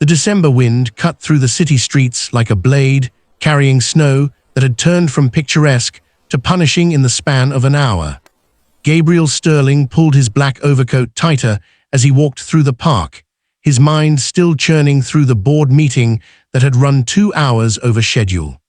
The December wind cut through the city streets like a blade, carrying snow that had turned from picturesque to punishing in the span of an hour. Gabriel Sterling pulled his black overcoat tighter as he walked through the park, his mind still churning through the board meeting that had run 2 hours over schedule.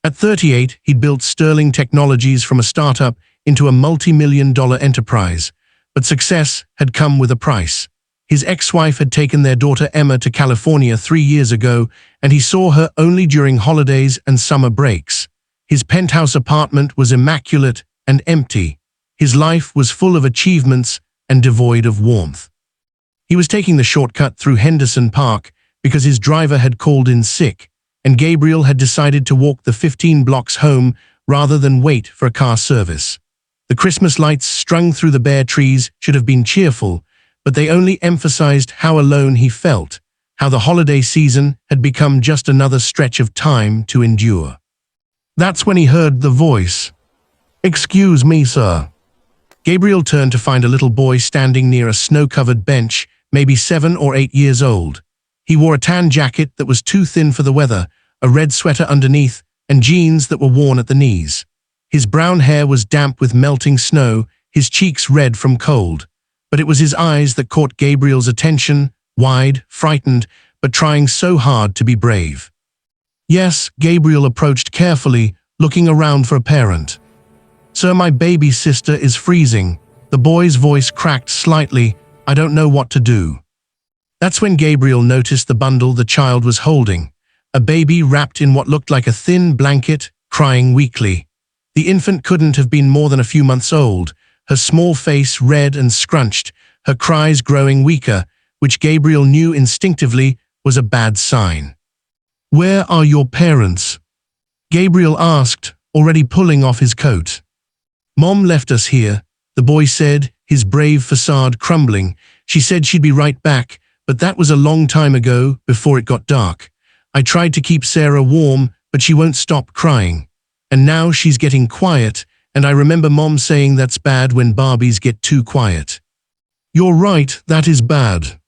At 38, he'd built Sterling Technologies from a startup into a multi-million-dollar enterprise, but success had come with a price. His ex-wife had taken their daughter Emma to California 3 years ago, and he saw her only during holidays and summer breaks. His penthouse apartment was immaculate and empty. His life was full of achievements and devoid of warmth. He was taking the shortcut through Henderson Park because his driver had called in sick, and Gabriel had decided to walk the 15 blocks home rather than wait for a car service. The Christmas lights strung through the bare trees should have been cheerful, but they only emphasized how alone he felt, how the holiday season had become just another stretch of time to endure. That's when he heard the voice. "Excuse me, sir." Gabriel turned to find a little boy standing near a snow-covered bench, maybe 7 or 8 years old. He wore a tan jacket that was too thin for the weather, a red sweater underneath, and jeans that were worn at the knees. His brown hair was damp with melting snow, his cheeks red from cold. But it was his eyes that caught Gabriel's attention, wide, frightened, but trying so hard to be brave. "Yes," Gabriel approached carefully, looking around for a parent. "Sir, my baby sister is freezing." The boy's voice cracked slightly. "I don't know what to do." That's when Gabriel noticed the bundle the child was holding, a baby wrapped in what looked like a thin blanket, crying weakly. The infant couldn't have been more than a few months old, her small face red and scrunched, her cries growing weaker, which Gabriel knew instinctively was a bad sign. "Where are your parents?" Gabriel asked, already pulling off his coat. "Mom left us here," the boy said, his brave facade crumbling. "She said she'd be right back, but that was a long time ago, before it got dark. I tried to keep Sarah warm, but she won't stop crying. And now she's getting quiet, and I remember Mom saying that's bad when Barbies get too quiet." "You're right, that is bad."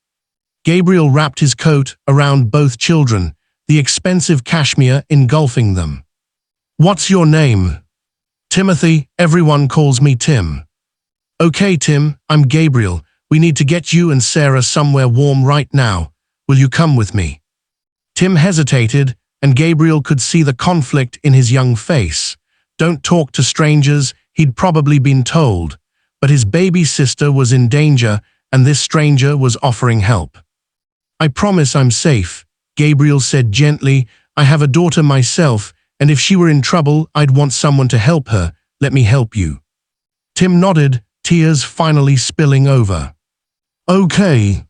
Gabriel wrapped his coat around both children, the expensive cashmere engulfing them. "What's your name?" "Timothy, everyone calls me Tim." "Okay, Tim, I'm Gabriel. We need to get you and Sarah somewhere warm right now. Will you come with me?" Tim hesitated, and Gabriel could see the conflict in his young face. Don't talk to strangers, he'd probably been told, but his baby sister was in danger, and this stranger was offering help. "I promise I'm safe," Gabriel said gently. "I have a daughter myself, and if she were in trouble, I'd want someone to help her. Let me help you." Tim nodded, tears finally spilling over. "Okay."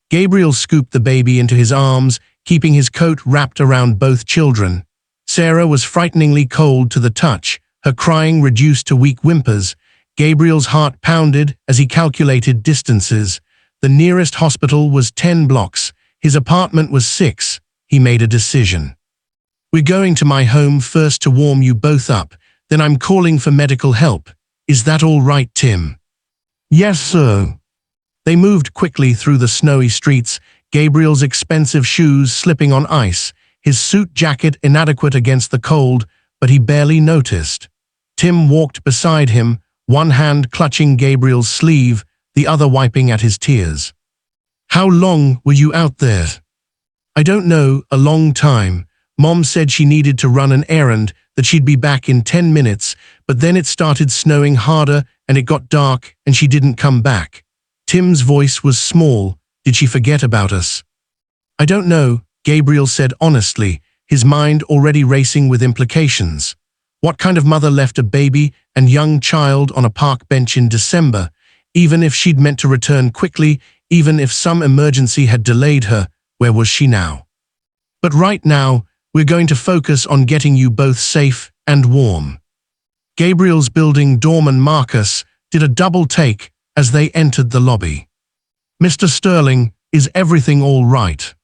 Gabriel scooped the baby into his arms, keeping his coat wrapped around both children. Sarah was frighteningly cold to the touch, her crying reduced to weak whimpers. Gabriel's heart pounded as he calculated distances. The nearest hospital was 10 blocks. His apartment was 6. He made a decision. "We're going to my home first to warm you both up, then I'm calling for medical help. Is that all right, Tim?" "Yes, sir." They moved quickly through the snowy streets, Gabriel's expensive shoes slipping on ice, his suit jacket inadequate against the cold, but he barely noticed. Tim walked beside him, one hand clutching Gabriel's sleeve, the other wiping at his tears. "How long were you out there?" "I don't know, a long time. Mom said she needed to run an errand, that she'd be back in 10 minutes, but then it started snowing harder and it got dark and she didn't come back." Tim's voice was small. "Did she forget about us?" "I don't know," Gabriel said honestly, his mind already racing with implications. What kind of mother left a baby and young child on a park bench in December? Even if she'd meant to return quickly, even if some emergency had delayed her, where was she now? "But right now, we're going to focus on getting you both safe and warm." Gabriel's building doorman Marcus did a double take as they entered the lobby. "Mr. Sterling, is everything all right?"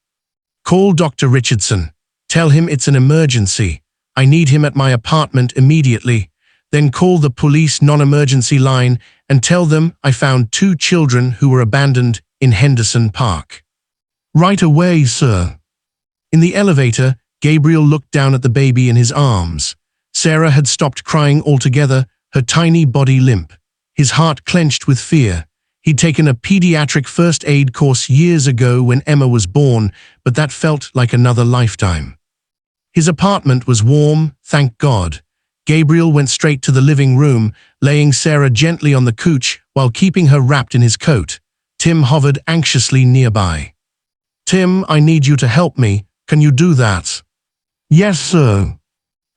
"Call Dr. Richardson. Tell him it's an emergency. I need him at my apartment immediately. Then call the police non-emergency line and tell them I found 2 children who were abandoned in Henderson Park." Right away, sir. In the elevator, Gabriel looked down at the baby in his arms. Sarah had stopped crying altogether, her tiny body limp. His heart clenched with fear. He'd taken a pediatric first aid course years ago when Emma was born, but that felt like another lifetime. His apartment was warm, thank God. Gabriel went straight to the living room, laying Sarah gently on the couch while keeping her wrapped in his coat. Tim hovered anxiously nearby. Tim, I need you to help me. Can you do that? Yes, sir.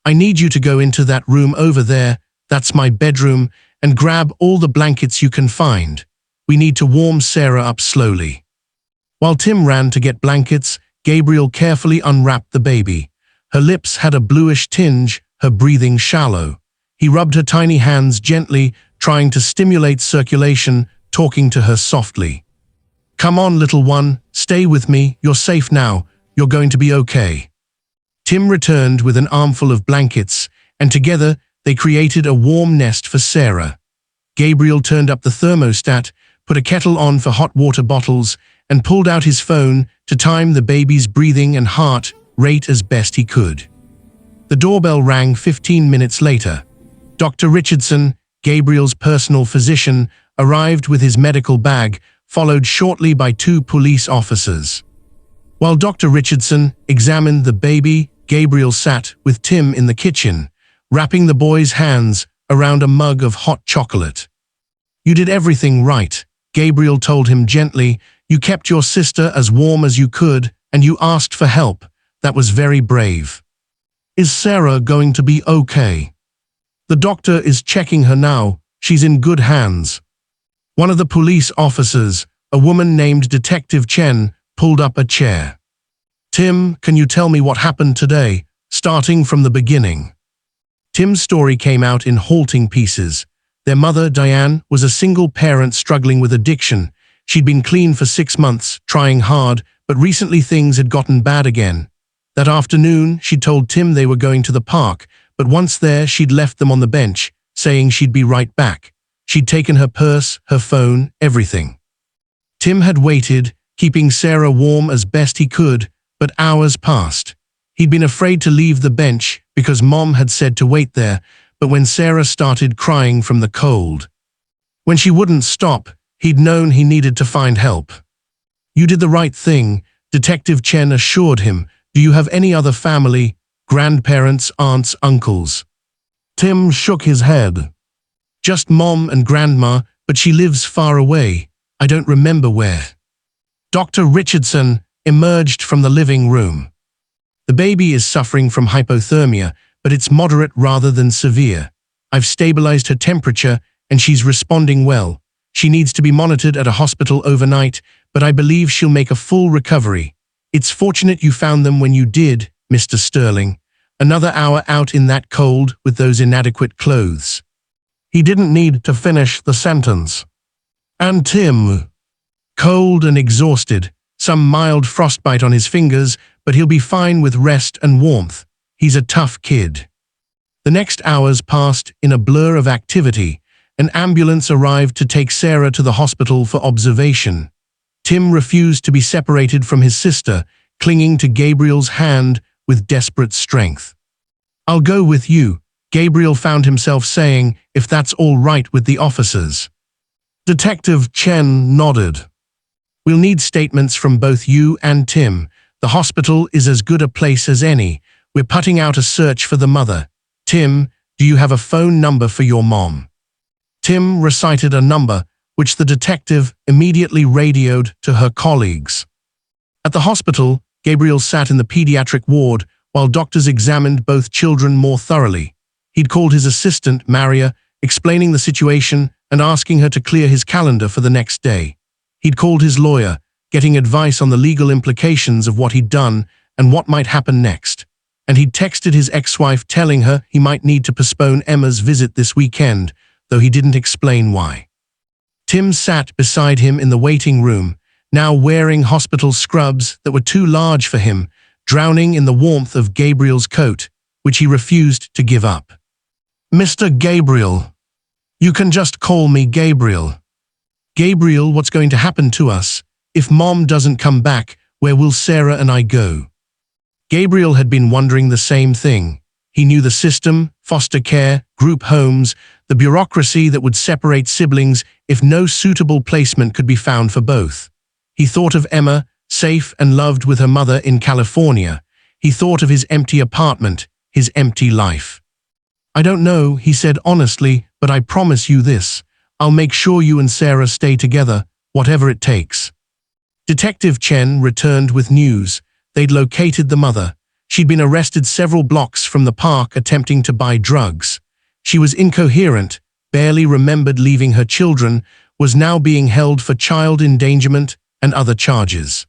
I need you to go into that room over there, that's my bedroom, and grab all the blankets you can find. We need to warm Sarah up slowly. While Tim ran to get blankets, Gabriel carefully unwrapped the baby. Her lips had a bluish tinge, her breathing shallow. He rubbed her tiny hands gently, trying to stimulate circulation, talking to her softly. Come on, little one, stay with me, you're safe now, you're going to be okay. Tim returned with an armful of blankets, and together they created a warm nest for Sarah. Gabriel turned up the thermostat, put a kettle on for hot water bottles, and pulled out his phone to time the baby's breathing and heart rate as best he could. The doorbell rang 15 minutes later. Dr. Richardson, Gabriel's personal physician, arrived with his medical bag, followed shortly by 2 police officers. While Dr. Richardson examined the baby, Gabriel sat with Tim in the kitchen, wrapping the boy's hands around a mug of hot chocolate. You did everything right, Gabriel told him gently. You kept your sister as warm as you could, and you asked for help. That was very brave. Is Sarah going to be okay? The doctor is checking her now. She's in good hands. One of the police officers, a woman named Detective Chen, pulled up a chair. Tim, can you tell me what happened today, starting from the beginning? Tim's story came out in halting pieces. Their mother, Diane, was a single parent struggling with addiction. She'd been clean for 6 months, trying hard, but recently things had gotten bad again. That afternoon, she'd told Tim they were going to the park, but once there, she'd left them on the bench, saying she'd be right back. She'd taken her purse, her phone, everything. Tim had waited, keeping Sarah warm as best he could, but hours passed. He'd been afraid to leave the bench because Mom had said to wait there, but when Sarah started crying from the cold, when she wouldn't stop, he'd known he needed to find help. You did the right thing, Detective Chen assured him. Do you have any other family, grandparents, aunts, uncles? Tim shook his head. Just Mom and Grandma, but she lives far away. I don't remember where. Dr. Richardson emerged from the living room. The baby is suffering from hypothermia, but it's moderate rather than severe. I've stabilized her temperature and she's responding well. She needs to be monitored at a hospital overnight, but I believe she'll make a full recovery. It's fortunate you found them when you did, Mr. Sterling. Another hour out in that cold with those inadequate clothes. He didn't need to finish the sentence. And Tim, cold and exhausted, some mild frostbite on his fingers, but he'll be fine with rest and warmth. He's a tough kid. The next hours passed in a blur of activity. An ambulance arrived to take Sarah to the hospital for observation. Tim refused to be separated from his sister, clinging to Gabriel's hand with desperate strength. I'll go with you, Gabriel found himself saying, if that's all right with the officers. Detective Chen nodded. We'll need statements from both you and Tim. The hospital is as good a place as any. We're putting out a search for the mother. Tim, do you have a phone number for your mom? Tim recited a number, which the detective immediately radioed to her colleagues. At the hospital, Gabriel sat in the pediatric ward while doctors examined both children more thoroughly. He'd called his assistant, Maria, explaining the situation and asking her to clear his calendar for the next day. He'd called his lawyer, getting advice on the legal implications of what he'd done and what might happen next. And he'd texted his ex-wife telling her he might need to postpone Emma's visit this weekend, though he didn't explain why. Tim sat beside him in the waiting room, now wearing hospital scrubs that were too large for him, drowning in the warmth of Gabriel's coat, which he refused to give up. Mr. Gabriel. You can just call me Gabriel. Gabriel, what's going to happen to us? If Mom doesn't come back, Where will Sarah and I go? Gabriel had been wondering the same thing. He knew the system, foster care, group homes, the bureaucracy that would separate siblings if no suitable placement could be found for both. He thought of Emma, safe and loved with her mother in California. He thought of his empty apartment, his empty life. I don't know, he said honestly, but I promise you this. I'll make sure you and Sarah stay together, whatever it takes. Detective Chen returned with news. They'd located the mother. She'd been arrested several blocks from the park attempting to buy drugs. She was incoherent, barely remembered leaving her children, was now being held for child endangerment and other charges.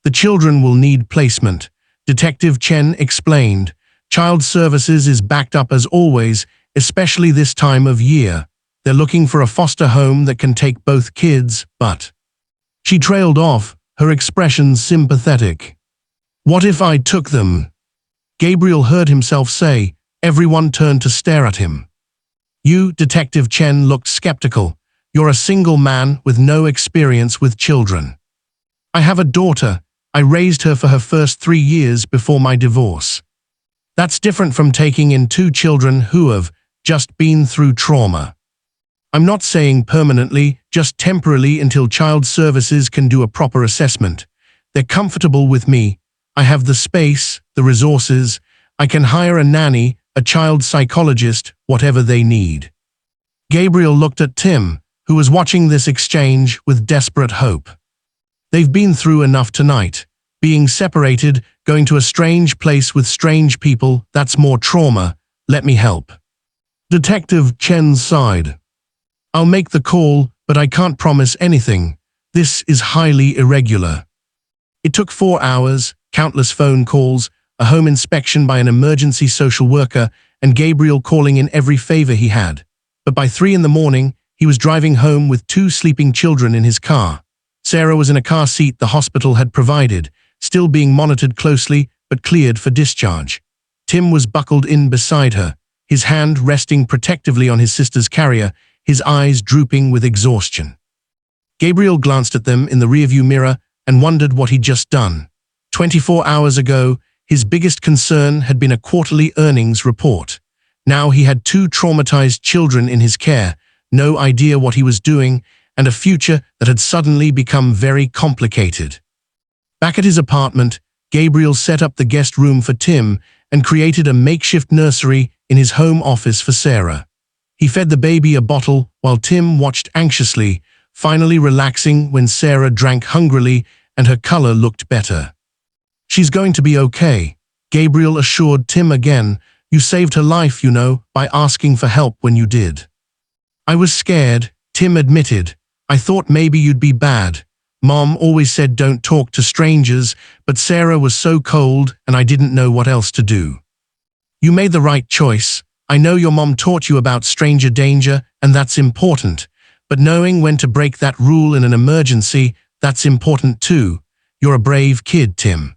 The children will need placement, Detective Chen explained. Child Services is backed up as always, especially this time of year. They're looking for a foster home that can take both kids, but... She trailed off, her expression sympathetic. What if I took them? Gabriel heard himself say. Everyone turned to stare at him. You, Detective Chen, looked skeptical. You're a single man with no experience with children. I have a daughter. I raised her for her first 3 years before my divorce. That's different from taking in 2 children who have just been through trauma. I'm not saying permanently, just temporarily until Child Services can do a proper assessment. They're comfortable with me. I have the space, the resources. I can hire a nanny, a child psychologist, whatever they need. Gabriel looked at Tim, who was watching this exchange with desperate hope. They've been through enough tonight. Being separated, going to a strange place with strange people, that's more trauma. Let me help. Detective Chen sighed. I'll make the call, but I can't promise anything. This is highly irregular. It took 4 hours, countless phone calls, a home inspection by an emergency social worker, and Gabriel calling in every favor he had. But by 3 in the morning, he was driving home with 2 sleeping children in his car. Sarah was in a car seat the hospital had provided, still being monitored closely but cleared for discharge. Tim was buckled in beside her, his hand resting protectively on his sister's carrier, his eyes drooping with exhaustion. Gabriel glanced at them in the rearview mirror and wondered what he'd just done. 24 hours ago, his biggest concern had been a quarterly earnings report. Now he had 2 traumatized children in his care, no idea what he was doing, and a future that had suddenly become very complicated. Back at his apartment, Gabriel set up the guest room for Tim and created a makeshift nursery in his home office for Sarah. He fed the baby a bottle while Tim watched anxiously, finally relaxing when Sarah drank hungrily and her color looked better. She's going to be okay, Gabriel assured Tim again. You saved her life, you know, by asking for help when you did. I was scared, Tim admitted. I thought maybe you'd be bad. Mom always said don't talk to strangers, but Sarah was so cold and I didn't know what else to do. You made the right choice. I know your mom taught you about stranger danger, and that's important. But knowing when to break that rule in an emergency, that's important too. You're a brave kid, Tim.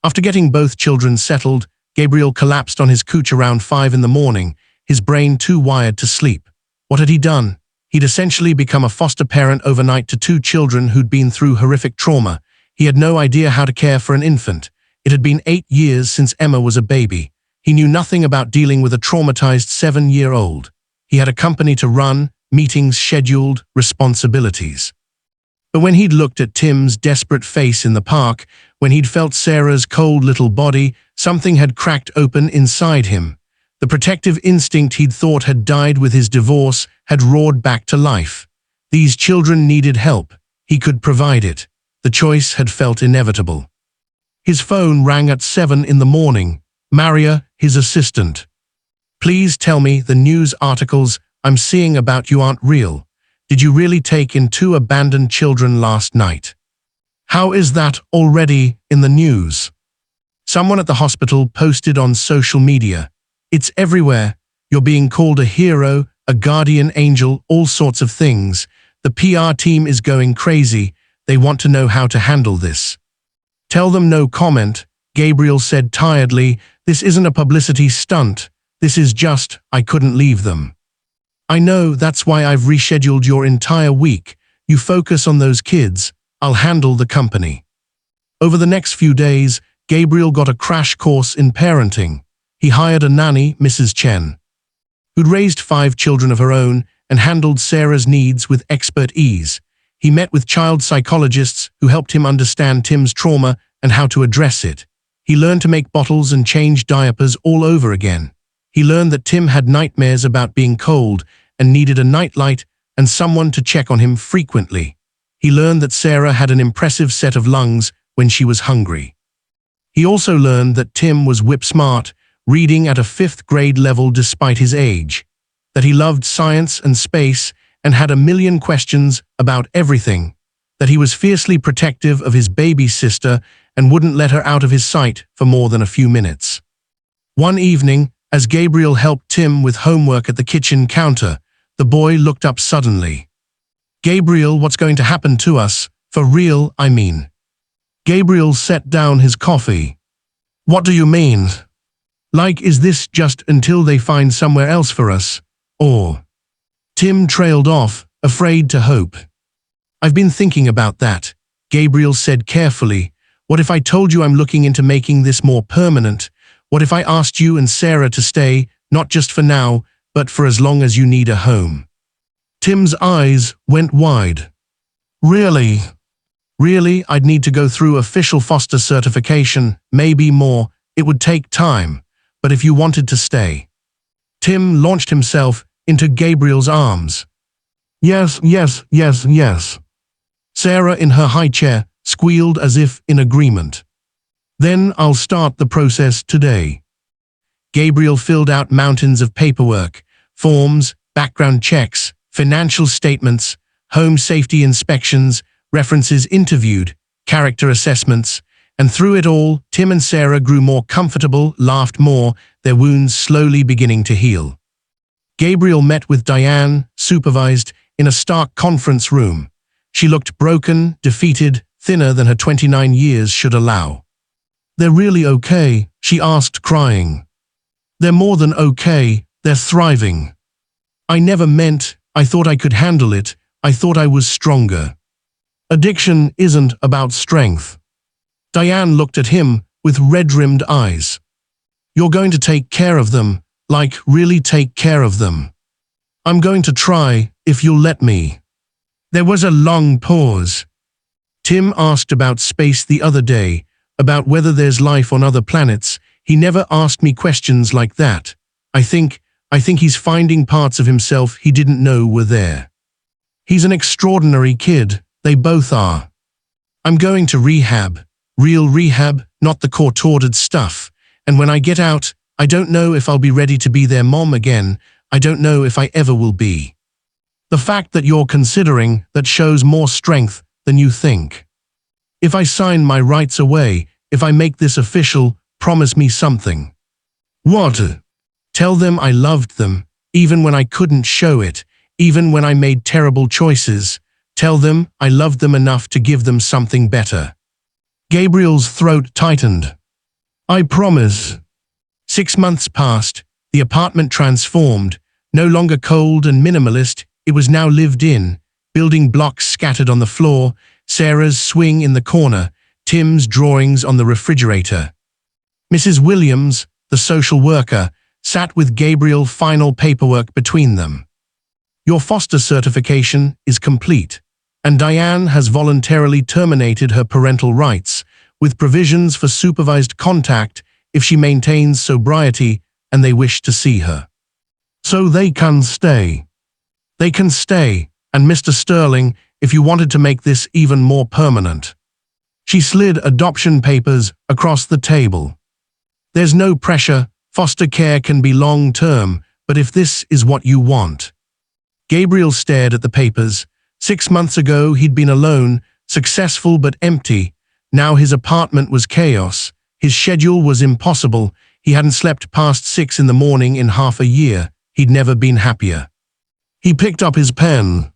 After getting both children settled, Gabriel collapsed on his couch around 5 in the morning, his brain too wired to sleep. What had he done? He'd essentially become a foster parent overnight to 2 children who'd been through horrific trauma. He had no idea how to care for an infant. It had been 8 years since Emma was a baby. He knew nothing about dealing with a traumatized 7-year-old. He had a company to run, meetings scheduled, responsibilities. But when he'd looked at Tim's desperate face in the park, when he'd felt Sarah's cold little body, something had cracked open inside him. The protective instinct he'd thought had died with his divorce had roared back to life. These children needed help. He could provide it. The choice had felt inevitable. His phone rang at 7 in the morning. Maria, his assistant. Please tell me the news articles I'm seeing about you aren't real. Did you really take in 2 abandoned children last night? How is that already in the news? Someone at the hospital posted on social media. It's everywhere. You're being called a hero, a guardian angel, all sorts of things. The PR team is going crazy. They want to know how to handle this. Tell them no comment, Gabriel said tiredly. This isn't a publicity stunt. This is just, I couldn't leave them. I know, that's why I've rescheduled your entire week. You focus on those kids. I'll handle the company. Over the next few days, Gabriel got a crash course in parenting. He hired a nanny, Mrs. Chen, who'd raised 5 children of her own and handled Sarah's needs with expert ease. He met with child psychologists who helped him understand Tim's trauma and how to address it. He learned to make bottles and change diapers all over again. He learned that Tim had nightmares about being cold and needed a nightlight and someone to check on him frequently. He learned that Sarah had an impressive set of lungs when she was hungry. He also learned that Tim was whip-smart, reading at a 5th grade level despite his age, that he loved science and space and had a million questions about everything, that he was fiercely protective of his baby sister and wouldn't let her out of his sight for more than a few minutes. One evening, as Gabriel helped Tim with homework at the kitchen counter, the boy looked up suddenly. "Gabriel, what's going to happen to us? For real, I mean." Gabriel set down his coffee. "What do you mean? Like, is this just until they find somewhere else for us? Or?" Tim trailed off, afraid to hope. "I've been thinking about that," Gabriel said carefully. "What if I told you I'm looking into making this more permanent? What if I asked you and Sarah to stay, not just for now, but for as long as you need a home?" Tim's eyes went wide. "Really? Really, I'd need to go through official foster certification, maybe more. It would take time. But if you wanted to stay." Tim launched himself into Gabriel's arms. "Yes, yes, yes, yes." Sarah, in her high chair, squealed as if in agreement. "Then I'll start the process today." Gabriel filled out mountains of paperwork, forms, background checks, financial statements, home safety inspections, references interviewed, character assessments, and through it all, Tim and Sarah grew more comfortable, laughed more, their wounds slowly beginning to heal. Gabriel met with Diane, supervised, in a stark conference room. She looked broken, defeated, thinner than her 29 years should allow. "They're really okay?" she asked, crying. "They're more than okay, they're thriving. I never meant, I thought I could handle it, I thought I was stronger. Addiction isn't about strength." Diane looked at him with red-rimmed eyes. "You're going to take care of them, like really take care of them." "I'm going to try, if you'll let me." There was a long pause. Tim asked about space the other day, about whether there's life on other planets. He never asked me questions like that. I think he's finding parts of himself he didn't know were there. He's an extraordinary kid, they both are. "I'm going to rehab. Real rehab, not the contorted stuff. And when I get out, I don't know if I'll be ready to be their mom again. I don't know if I ever will be." The fact that you're considering that shows more strength than you think. "If I sign my rights away, if I make this official, promise me something." "What?" "Tell them I loved them, even when I couldn't show it, even when I made terrible choices. Tell them I loved them enough to give them something better." Gabriel's throat tightened. "I promise." 6 months passed, the apartment transformed, no longer cold and minimalist, it was now lived in, building blocks scattered on the floor, Sarah's swing in the corner, Tim's drawings on the refrigerator. Mrs. Williams, the social worker, sat with Gabriel, final paperwork between them. "Your foster certification is complete, and Diane has voluntarily terminated her parental rights, with provisions for supervised contact if she maintains sobriety and they wish to see her. So they can stay." "They can stay, and Mr. Sterling, if you wanted to make this even more permanent." She slid adoption papers across the table. "There's no pressure, foster care can be long-term, but if this is what you want." Gabriel stared at the papers. 6 months ago he'd been alone, successful but empty. Now his apartment was chaos. His schedule was impossible. He hadn't slept past 6 in the morning in half a year. He'd never been happier. He picked up his pen.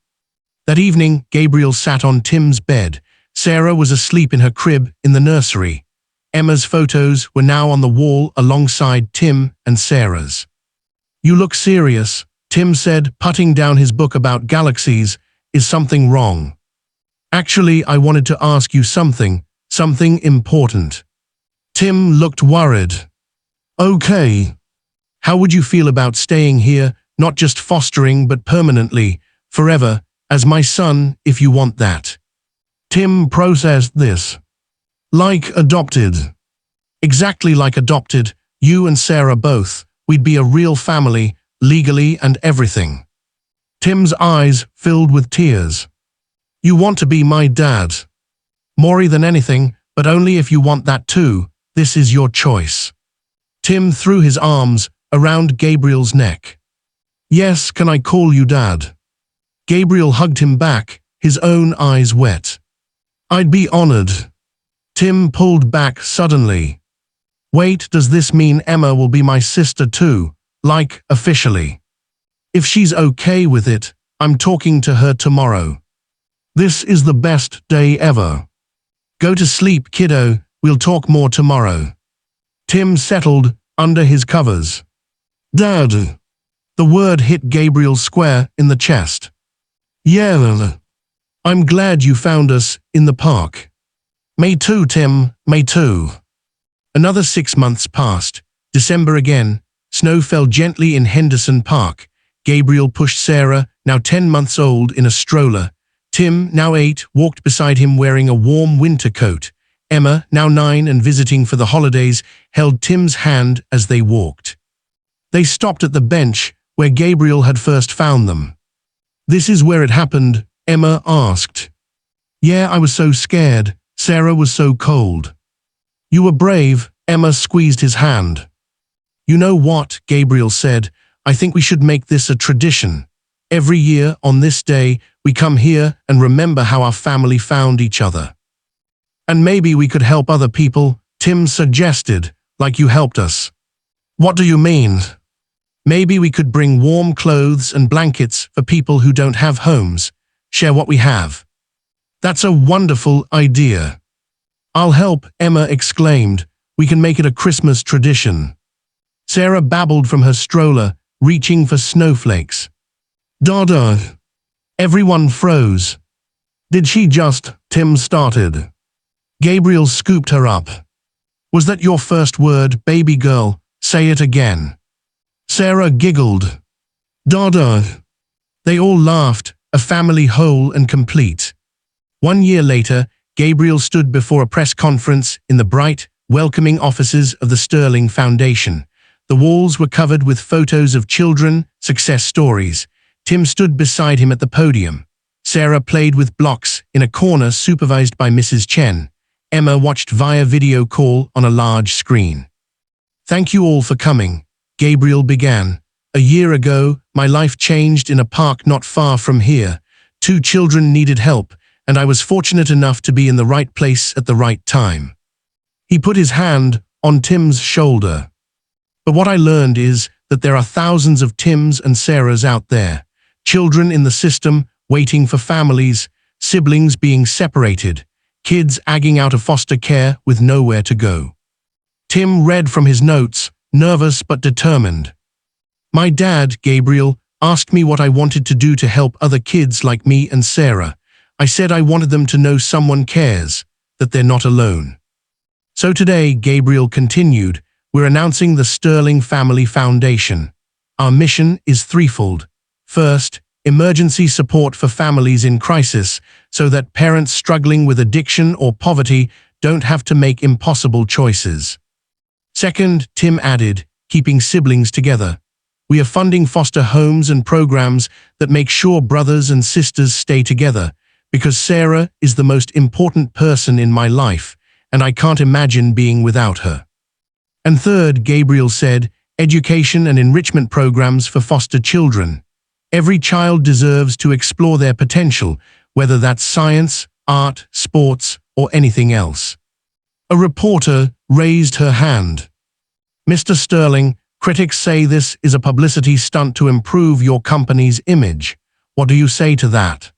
That evening, Gabriel sat on Tim's bed. Sarah was asleep in her crib in the nursery. Emma's photos were now on the wall alongside Tim and Sarah's. "You look serious," Tim said, putting down his book about galaxies. "Is something wrong?" "Actually, I wanted to ask you something," Something important. Tim looked worried. Okay. How would you feel about staying here, not just fostering but permanently, forever, as my son, if you want that? Tim processed this. Like adopted. Exactly like adopted, you and Sarah both. We'd be a real family, legally and everything. Tim's eyes filled with tears. You want to be my dad. More than anything, but only if you want that too. This is your choice. Tim threw his arms around Gabriel's neck. Yes, can I call you Dad? Gabriel hugged him back, his own eyes wet. I'd be honored. Tim pulled back suddenly. Wait, does this mean Emma will be my sister too? Like, officially? If she's okay with it, I'm talking to her tomorrow. This is the best day ever. Go to sleep, kiddo, we'll talk more tomorrow. Tim settled under his covers. Dad. The word hit Gabriel square in the chest. Yeah. I'm glad you found us in the park. Me too, Tim, me too. Another 6 months passed. December again. Snow fell gently in Henderson Park. Gabriel pushed Sarah, now 10 months old, in a stroller. Tim, now 8, walked beside him wearing a warm winter coat. Emma, now 9 and visiting for the holidays, held Tim's hand as they walked. They stopped at the bench where Gabriel had first found them. This is where it happened, Emma asked. Yeah, I was so scared. Sarah was so cold. You were brave, Emma squeezed his hand. You know what, Gabriel said, I think we should make this a tradition. Every year, on this day, we come here and remember how our family found each other. And maybe we could help other people, Tim suggested, like you helped us. What do you mean? Maybe we could bring warm clothes and blankets for people who don't have homes, share what we have. That's a wonderful idea. I'll help, Emma exclaimed. We can make it a Christmas tradition. Sarah babbled from her stroller, reaching for snowflakes. Dada. Everyone froze. Did she just? Tim started. Gabriel scooped her up. Was that your first word, baby girl? Say it again. Sarah giggled. Dada. They all laughed, a family whole and complete. 1 year later, Gabriel stood before a press conference in the bright, welcoming offices of the Sterling Foundation. The walls were covered with photos of children, success stories. Tim stood beside him at the podium. Sarah played with blocks in a corner supervised by Mrs. Chen. Emma watched via video call on a large screen. Thank you all for coming, Gabriel began. A year ago, my life changed in a park not far from here. 2 children needed help, and I was fortunate enough to be in the right place at the right time. He put his hand on Tim's shoulder. But what I learned is that there are thousands of Tims and Sarahs out there, children in the system waiting for families, siblings being separated, kids agging out of foster care with nowhere to go. Tim read from his notes, nervous but determined. My dad, Gabriel, asked me what I wanted to do to help other kids like me and Sarah. I said I wanted them to know someone cares, that they're not alone. So today, Gabriel continued, we're announcing the Sterling Family Foundation. Our mission is threefold. First, emergency support for families in crisis so that parents struggling with addiction or poverty don't have to make impossible choices. Second, Tim added, keeping siblings together. We are funding foster homes and programs that make sure brothers and sisters stay together, because Sarah is the most important person in my life, and I can't imagine being without her. And third, Gabriel said, education and enrichment programs for foster children. Every child deserves to explore their potential, whether that's science, art, sports, or anything else. A reporter raised her hand. Mr. Sterling, critics say this is a publicity stunt to improve your company's image. What do you say to that?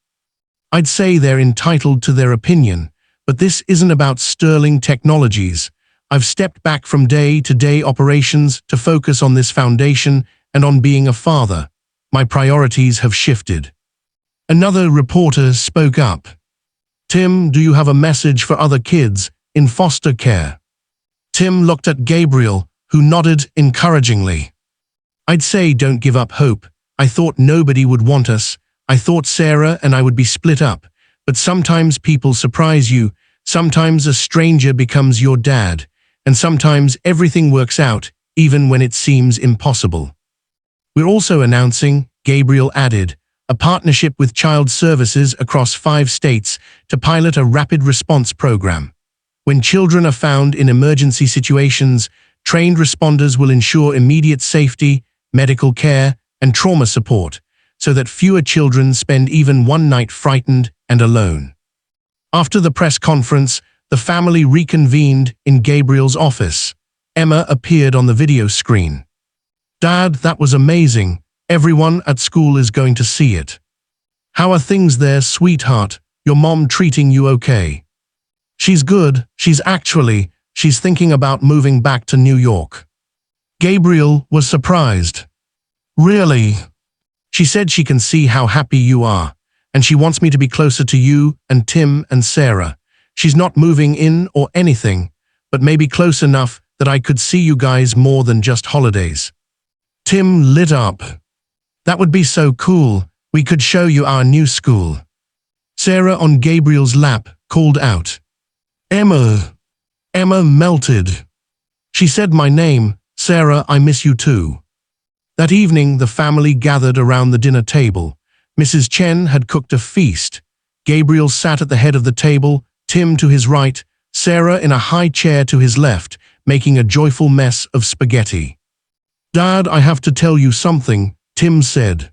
I'd say they're entitled to their opinion, but this isn't about Sterling Technologies. I've stepped back from day-to-day operations to focus on this foundation and on being a father. My priorities have shifted. Another reporter spoke up. Tim, do you have a message for other kids, in foster care. Tim looked at Gabriel, who nodded encouragingly. I'd say don't give up hope. I thought nobody would want us. I thought Sarah and I would be split up. But sometimes people surprise you. Sometimes a stranger becomes your dad. And sometimes everything works out, even when it seems impossible. We're also announcing, Gabriel added, a partnership with Child Services across 5 states to pilot a rapid response program. When children are found in emergency situations, trained responders will ensure immediate safety, medical care, and trauma support, so that fewer children spend even one night frightened and alone. After the press conference, the family reconvened in Gabriel's office. Emma appeared on the video screen. Dad, that was amazing. Everyone at school is going to see it. How are things there, sweetheart? Your mom treating you okay? She's good. She's thinking about moving back to New York. Gabriel was surprised. Really? She said she can see how happy you are, and she wants me to be closer to you and Tim and Sarah. She's not moving in or anything, but maybe close enough that I could see you guys more than just holidays. Tim lit up. That would be so cool. We could show you our new school. Sarah, on Gabriel's lap, called out. Emma. Emma melted. She said my name. Sarah, I miss you too. That evening, the family gathered around the dinner table. Mrs. Chen had cooked a feast. Gabriel sat at the head of the table, Tim to his right, Sarah in a high chair to his left, making a joyful mess of spaghetti. Dad, I have to tell you something, Tim said.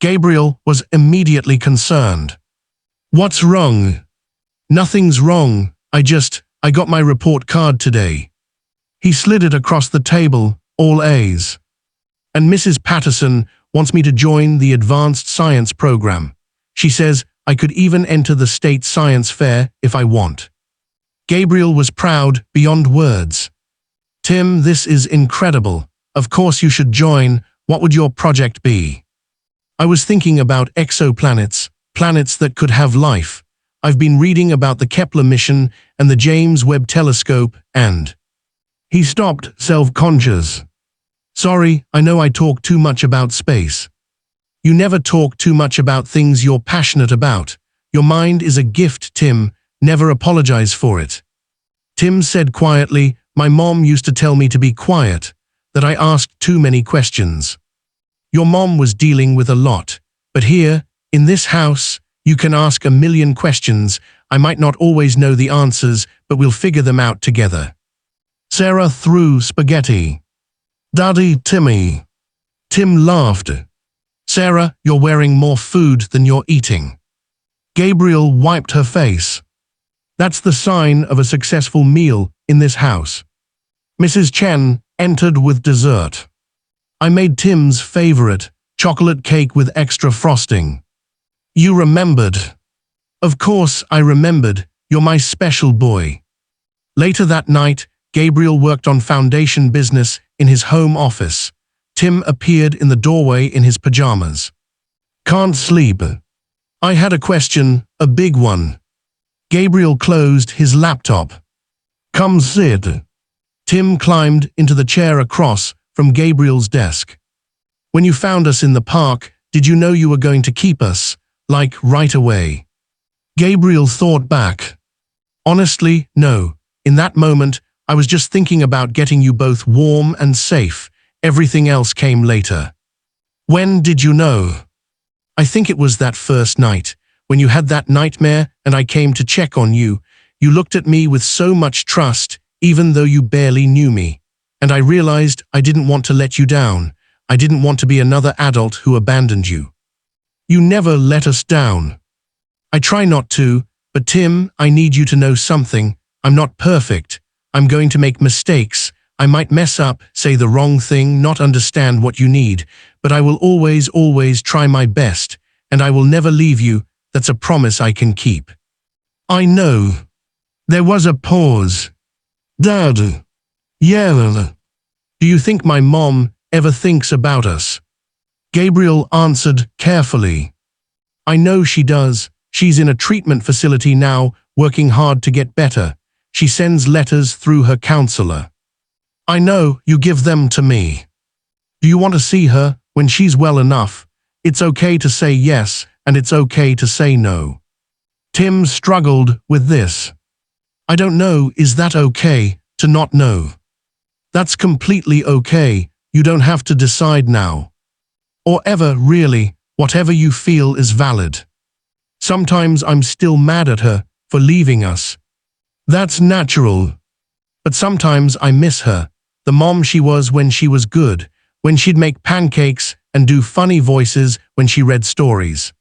Gabriel was immediately concerned. What's wrong? Nothing's wrong. I got my report card today. He slid it across the table, all A's. And Mrs. Patterson wants me to join the advanced science program. She says I could even enter the state science fair if I want. Gabriel was proud beyond words. Tim, this is incredible. Of course you should join. What would your project be? I was thinking about exoplanets, planets that could have life. I've been reading about the Kepler mission and the James Webb Telescope and… He stopped, self-conscious. Sorry, I know I talk too much about space. You never talk too much about things you're passionate about. Your mind is a gift, Tim. Never apologize for it. Tim said quietly, my mom used to tell me to be quiet, that I asked too many questions. Your mom was dealing with a lot, but here, in this house, you can ask a million questions. I might not always know the answers, but we'll figure them out together. Sarah threw spaghetti. Daddy, Timmy. Tim laughed. Sarah, you're wearing more food than you're eating. Gabriel wiped her face. That's the sign of a successful meal in this house. Mrs. Chen entered with dessert. I made Tim's favorite, chocolate cake with extra frosting. You remembered. Of course I remembered. You're my special boy. Later that night, Gabriel worked on foundation business in his home office. Tim appeared in the doorway in his pajamas. Can't sleep. I had a question, a big one. Gabriel closed his laptop. Come sit. Tim climbed into the chair across from Gabriel's desk. When you found us in the park, did you know you were going to keep us, like right away? Gabriel thought back. Honestly, no. In that moment, I was just thinking about getting you both warm and safe. Everything else came later. When did you know? I think it was that first night, when you had that nightmare and I came to check on you. You looked at me with so much trust, even though you barely knew me. And I realized I didn't want to let you down. I didn't want to be another adult who abandoned you. You never let us down. I try not to, but Tim, I need you to know something. I'm not perfect. I'm going to make mistakes. I might mess up, say the wrong thing, not understand what you need, but I will always try my best, and I will never leave you. That's a promise I can keep. I know. There was a pause. Dad. Yeah. Do you think my mom ever thinks about us? Gabriel answered carefully. I know she does. She's in a treatment facility now, working hard to get better. she sends letters through her counselor. I know, you give them to me. Do you want to see her when she's well enough? It's okay to say yes, and it's okay to say no. Tim struggled with this. I don't know, is that okay, to not know? That's completely okay, you don't have to decide now. Or ever, really, whatever you feel is valid. Sometimes I'm still mad at her for leaving us. That's natural. But sometimes I miss her, the mom she was when she was good, when she'd make pancakes and do funny voices when she read stories.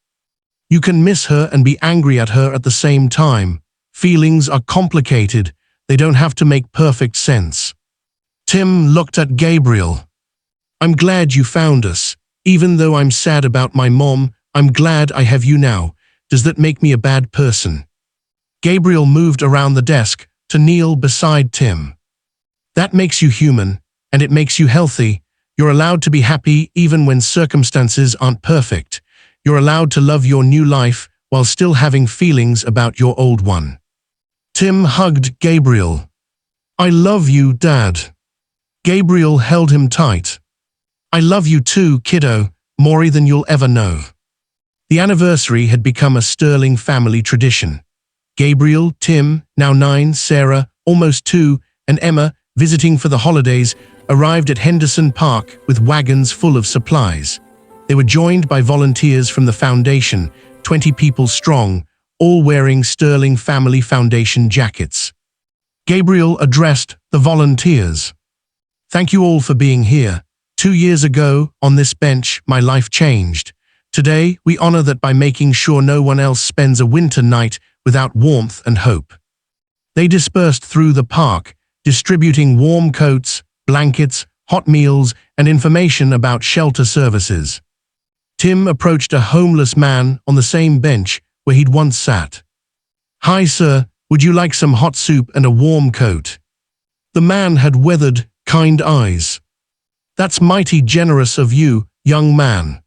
You can miss her and be angry at her at the same time. Feelings are complicated, they don't have to make perfect sense. Tim looked at Gabriel. I'm glad you found us. Even though I'm sad about my mom, I'm glad I have you now. Does that make me a bad person? Gabriel moved around the desk to kneel beside Tim. That makes you human, and it makes you healthy. You're allowed to be happy even when circumstances aren't perfect. You're allowed to love your new life while still having feelings about your old one. Tim hugged Gabriel. I love you, Dad. Gabriel held him tight. I love you too, kiddo, more than you'll ever know. The anniversary had become a sterling family tradition. Gabriel, Tim, now 9, Sarah, almost 2, and Emma, visiting for the holidays, arrived at Henderson Park with wagons full of supplies. They were joined by volunteers from the foundation, 20 people strong, all wearing Sterling Family Foundation jackets. Gabriel addressed the volunteers. Thank you all for being here. 2 years ago, on this bench, my life changed. Today, we honor that by making sure no one else spends a winter night without warmth and hope. They dispersed through the park, distributing warm coats, blankets, hot meals, and information about shelter services. Tim approached a homeless man on the same bench where he'd once sat. Hi, sir, would you like some hot soup and a warm coat? The man had weathered, kind eyes. That's mighty generous of you, young man.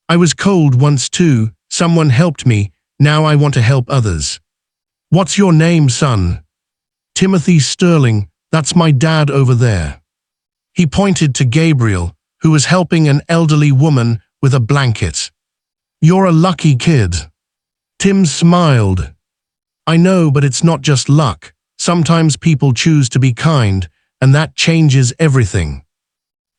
I was cold once too, someone helped me, now I want to help others. What's your name, son? Timothy Sterling, that's my dad over there. He pointed to Gabriel, who was helping an elderly woman with a blanket. You're a lucky kid. Tim smiled. I know, but it's not just luck. Sometimes people choose to be kind, and that changes everything.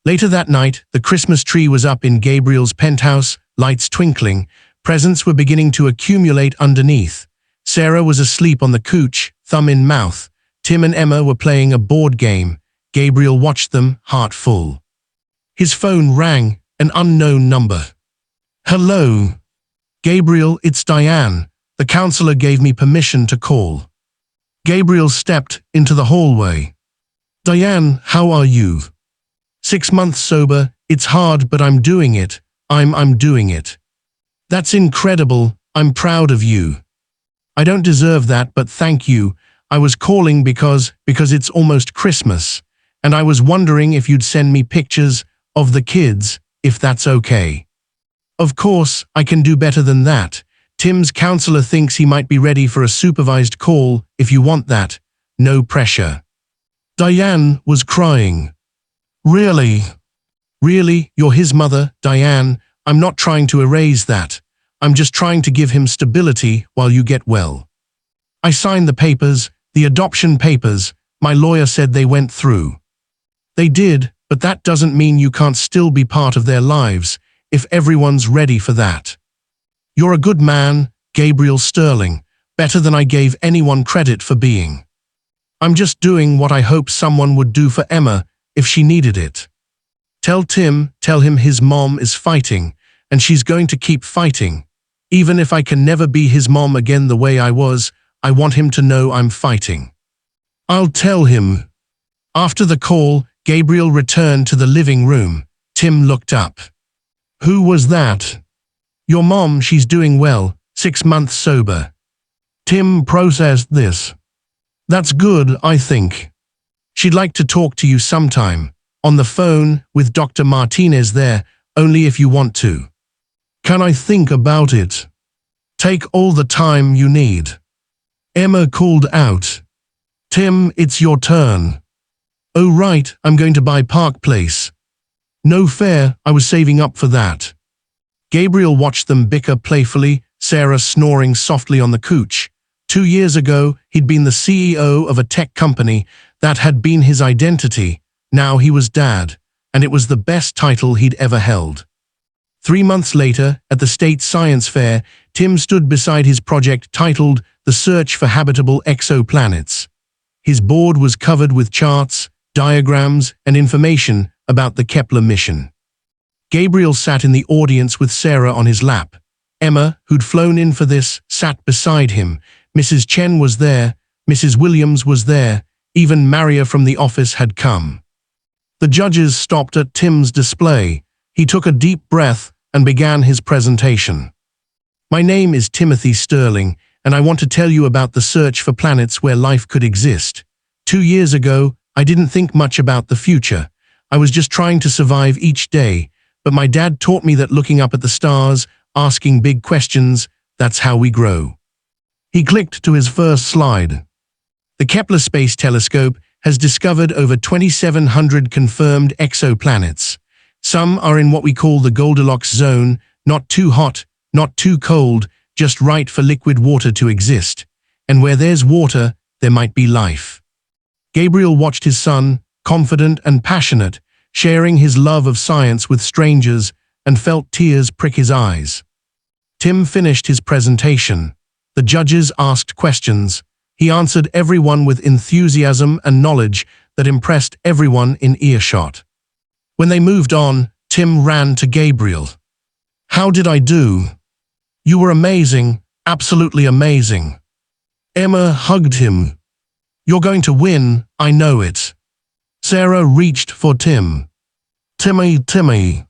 Later that night, the Christmas tree was up in Gabriel's penthouse, lights twinkling. Presents were beginning to accumulate underneath. Sarah was asleep on the couch, thumb in mouth. Tim and Emma were playing a board game. Gabriel watched them, heart full. His phone rang, an unknown number. Hello. Gabriel, it's Diane. The counselor gave me permission to call. Gabriel stepped into the hallway. Diane, how are you? 6 months sober, it's hard, but I'm doing it. I'm doing it. That's incredible, I'm proud of you. I don't deserve that, but thank you. I was calling because it's almost Christmas, and I was wondering if you'd send me pictures of the kids, if that's okay. Of course, I can do better than that. Tim's counselor thinks he might be ready for a supervised call if you want that. No pressure. Diane was crying. Really? Really, you're his mother, Diane. I'm not trying to erase that. I'm just trying to give him stability while you get well. I signed the papers, the adoption papers. My lawyer said they went through. They did, but that doesn't mean you can't still be part of their lives if everyone's ready for that. You're a good man, Gabriel Sterling, better than I gave anyone credit for being. I'm just doing what I hope someone would do for Emma if she needed it. Tell him his mom is fighting, and she's going to keep fighting. Even if I can never be his mom again the way I was, I want him to know I'm fighting. I'll tell him. After the call, Gabriel returned to the living room. Tim looked up. Who was that? Your mom, she's doing well, 6 months sober. Tim processed this. That's good, I think. She'd like to talk to you sometime. On the phone, with Dr. Martinez there, only if you want to. Can I think about it? Take all the time you need. Emma called out. Tim, it's your turn. Oh right, I'm going to buy Park Place. No fair, I was saving up for that. Gabriel watched them bicker playfully, Sarah snoring softly on the couch. 2 years ago, he'd been the CEO of a tech company. That had been his identity. Now he was dad, and it was the best title he'd ever held. 3 months later, at the state science fair, Tim stood beside his project titled The Search for Habitable Exoplanets. His board was covered with charts, diagrams, and information about the Kepler mission. Gabriel sat in the audience with Sarah on his lap. Emma, who'd flown in for this, sat beside him. Mrs. Chen was there, Mrs. Williams was there, even Maria from the office had come. The judges stopped at Tim's display. He took a deep breath and began his presentation. My name is Timothy Sterling, and I want to tell you about the search for planets where life could exist. 2 years ago, I didn't think much about the future. I was just trying to survive each day, but my dad taught me that looking up at the stars, asking big questions, that's how we grow. He clicked to his first slide. The Kepler Space Telescope has discovered over 2,700 confirmed exoplanets. Some are in what we call the Goldilocks zone, not too hot, not too cold, just right for liquid water to exist. And where there's water, there might be life. Gabriel watched his son, confident and passionate, sharing his love of science with strangers, and felt tears prick his eyes. Tim finished his presentation. The judges asked questions. He answered everyone with enthusiasm and knowledge that impressed everyone in earshot. When they moved on, Tim ran to Gabriel. How did I do? You were amazing, absolutely amazing. Emma hugged him. You're going to win, I know it. Sarah reached for Tim. Timmy, Timmy.